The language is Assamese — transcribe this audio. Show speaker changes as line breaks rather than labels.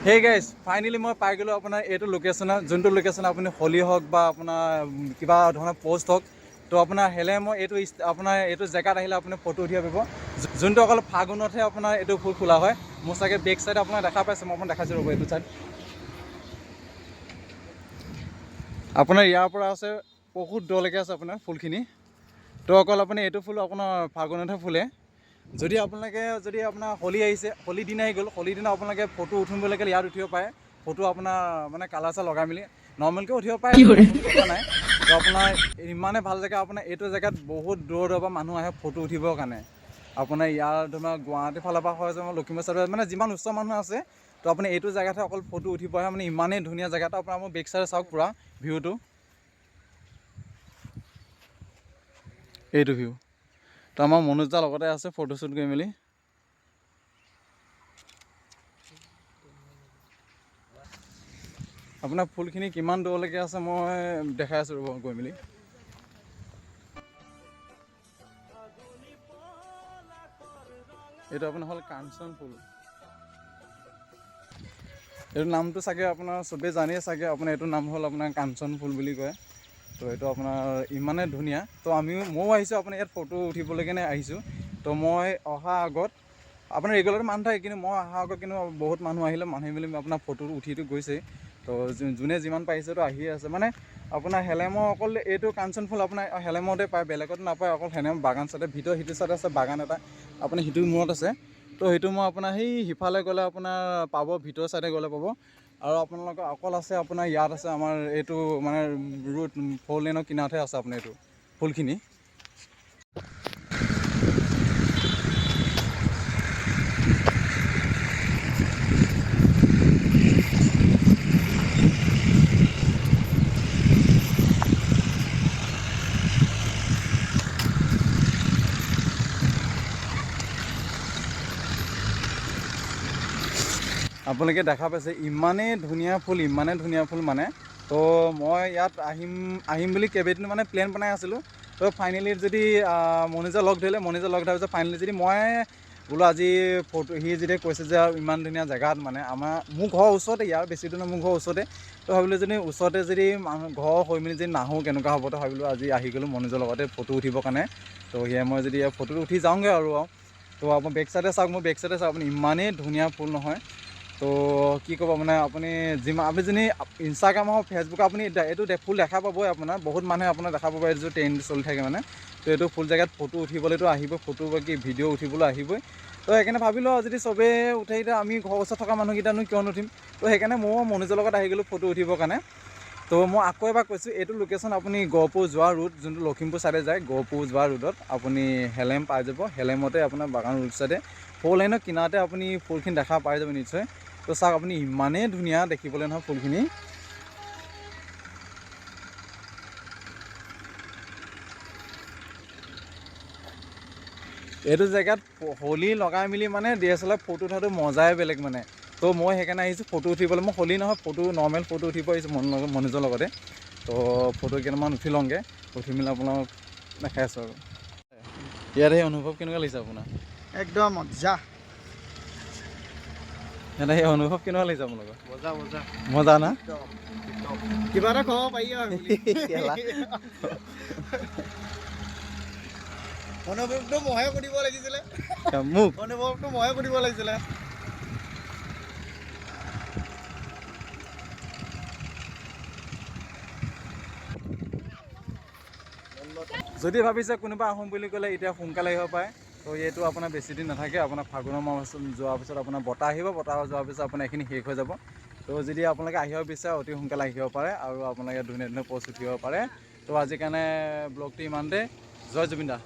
Hey guys, finally মই পাই গ'লো আপোনাৰ এইটো লোকেশ্যনত, যোনটো লোকেশ্যন আপুনি হোলি হওক বা আপোনাৰ কিবা ধৰণৰ পোষ্ট হওক, তো আপোনাৰ হেলেমৰ আপোনাৰ এইটো জেগাত আহিলে আপুনি ফটো উঠিব পাৰিব, যোনটো অকল ফাগুনতহে আপোনাৰ এইটো ফুল খোলা হয়। মোৰ চাগে বেক চাইড আপোনাৰ দেখা পাইছে, মই আপোনাক দেখাইছোঁ ৰ'ব এইটো চাইড। আপোনাৰ ইয়াৰ পৰা আছে বহুত দূৰলৈকে আছে আপোনাৰ ফুলখিনি, তো অকল আপুনি এইটো ফুল আপোনাৰ ফাগুনতহে ফুলে। যদি আপোনাৰ হোলি আহিছে, হোলি দিন আহি গ'ল, হোলি দিনা আপোনালোকে ফটো উঠিবলৈকে ইয়াত উঠিব পাৰে। ফটো আপোনাৰ মানে কালাৰ চালাৰ লগাই মেলি নৰ্মেলকৈ উঠিব পাৰে, কোনো কথা নাই। তো আপোনাৰ ইমানেই ভাল জেগা, আপোনাৰ এইটো জেগাত বহুত দূৰৰ পৰা মানুহ আহে ফটো উঠিবৰ কাৰণে। আপোনাৰ ইয়াৰ তোমাৰ গুৱাহাটীৰ ফালৰ পৰা হয় যে লখিমপুৰ চাইডৰ মানে যিমান উচ্চ মানুহ আছে, তো আপুনি এইটো জেগাতহে অকল ফটো উঠিব আহে। মানে ইমানেই ধুনীয়া জেগাটো, আপোনাৰ মোৰ বেক চাইডে চাওক পূৰা ভিউটো, এইটো ভিউ। তো আমাৰ মনোজ দা লগতে আছে ফটোশ্বুট কৰি মেলি। আপোনাৰ ফুলখিনি কিমান দূৰলৈকে আছে মই দেখাই আছোঁ ৰ'ব গৈ মেলি। এইটো আপোনাৰ হ'ল কাঞ্চন ফুল। এইটো নামটো চাগে আপোনাৰ চবেই জানেই চাগে, আপোনাৰ এইটো নাম হ'ল আপোনাৰ কাঞ্চন ফুল বুলি কয়। তো এইটো আপোনাৰ ইমানেই ধুনীয়া। তো ময়ো আহিছোঁ আপোনাৰ ইয়াত ফটো উঠিবলৈ কেনে আহিছোঁ। তো মই অহা আগত আপোনাৰ ৰেগুলাৰ মানুহ থাকে, কিন্তু মই অহাৰ আগত কিন্তু বহুত মানুহ আহিলে, মানুহ মেলি আপোনাৰ ফটো উঠিটো গৈছে। তো যোনে যিমান পাৰিছে তো আহিয়ে আছে। মানে আপোনাৰ হেলেমৰ অকল এইটো কাঞ্চন ফুল আপোনাৰ হেলেমতে পায়, বেলেগতো নাপায়। অকল হেলেম বাগান চাইডে ভিতৰত সিটো চাইডে আছে বাগান এটা, আপুনি সিটো মূৰত আছে। তো সেইটো মই আপোনাৰ সেই সিফালে গ'লে আপোনাৰ পাব, ভিতৰ চাইডে গ'লে পাব। আৰু আপোনালোকৰ অকল আছে আপোনাৰ ইয়াত আছে আমাৰ এইটো মানে ৰোড 4 লেনৰ কিনাৰতহে আছে আপোনাৰ এইটো ফুলখিনি। আপোনালোকে দেখা পাইছে ইমানেই ধুনীয়া ফুল, ইমানেই ধুনীয়া ফুল মানে। তো মই ইয়াত আহিম বুলি কেইবাদিনো মানে প্লেন বনাই আছিলোঁ। তো ফাইনেলি যদি মনোজে লগ ধৰিলে, মনোজে লগ ধৰাৰ পিছত ফাইনেলি যদি মই বোলো আজি ফটো, সি যেতিয়া কৈছে যে ইমান ধুনীয়া জেগাত মানে মোৰ ঘৰৰ ওচৰতে, ইয়াৰ বেছি দূৰ নহয়, মোৰ ঘৰৰ ওচৰতে। তো ভাবিলোঁ যদি ওচৰতে যদি ঘৰ হৈ মেলি যদি নাহোঁ কেনেকুৱা হ'ব, তো ভাবিলোঁ আজি আহি গ'লোঁ মনোজৰ লগতে ফটো উঠিবৰ কাৰণে। তো সেয়া মই যদি ফটোটো উঠি যাওঁগৈ আৰু তো আপোনাৰ বেক চাইডে চাওক, মোৰ বেক চাইডে চাওক, আপুনি ইমানেই ধুনীয়া ফুল নহয়। তো কি ক'ব মানে আপুনি যদি ইনষ্টাগ্ৰাম হওক ফেচবুক আপুনি এইটো ফুল দেখা পাবই, আপোনাৰ বহুত মানুহে আপোনাৰ দেখা পাব, এইটো ট্ৰেণ্ড চলি থাকে মানে। তো এইটো ফুল জেগাত ফটো উঠিবলৈতো আহিবই, ফটো বা কি ভিডিঅ' উঠিবলৈ আহিবই। তো সেইকাৰণে ভাবিলোঁ যদি চবেই উঠে, এতিয়া আমি ঘৰৰ ওচৰত থকা মানুহকেইটানো কিয় নুঠিম। তো সেইকাৰণে ময়ো মনোজৰ লগত আহি গ'লোঁ ফটো উঠিবৰ কাৰণে। তো মই আকৌ এবাৰ কৈছোঁ, এইটো লোকেশ্যন আপুনি গহপুৰ যোৱা ৰোড, যোনটো লখিমপুৰ ছাইডে যায়, গহপুৰ যোৱা ৰোডত আপুনি হেলেম পাই যাব। হেলেমতে আপোনাৰ বাগান ৰোড ছাইডে 4 লেনৰ কিনাৰতে আপুনি ফুলখিনি দেখা পাই যাব নিশ্চয়। তো চাওক আপুনি ইমানেই ধুনীয়া দেখিবলৈ নহয় ফুলখিনি। এইটো জেগাত হোলি লগাই মেলি মানে DSLR ফটো উঠাটো মজাই বেলেগ মানে। তো মই সেইকাৰণে আহিছোঁ ফটো উঠিবলৈ। মই হোলি নহয়, নৰ্মেল ফটো উঠিব আহিছোঁ মনোজৰ লগতে। তো ফটো কেইটামান উঠি লওঁগৈ, উঠি মেলি আপোনাক দেখাই আছোঁ আৰু ইয়াত সেই অনুভৱ কেনেকুৱা লাগিছে আপোনাৰ?
একদম মজা।
ইয়াত সেই অনুভৱ কেনেকুৱা লাগিছে আপোনালোকৰ?
মজা মজা
মজা না?
কিবা এটা ক'ব পাৰি আৰু অনুভৱটো ময়ে সুধিব লাগিছিলে,
মোক
অনুভৱটো ময়ে সুধিব লাগিছিলে।
যদি ভাবিছে কোনোবা আহোঁ বুলি ক'লে এতিয়া সোনকালে আহিব পাৰে। তো এইটো আপোনাৰ বেছি দিন নাথাকে, আপোনাৰ ফাগুনৰ মাহ যোৱাৰ পিছত আপোনাৰ বতাহ আহিব, বতাহ যোৱাৰ পিছত আপোনাৰ এইখিনি শেষ হৈ যাব। তো যদি আপোনালোকে আহিব বিচাৰে অতি সোনকালে আহিব পাৰে, আৰু আপোনালোকে ধুনীয়া ধুনীয়া প'ষ্ট উঠিব পাৰে। তো আজিৰ কাৰণে ব্লগটো ইমানতে। জয় জুবিন দা।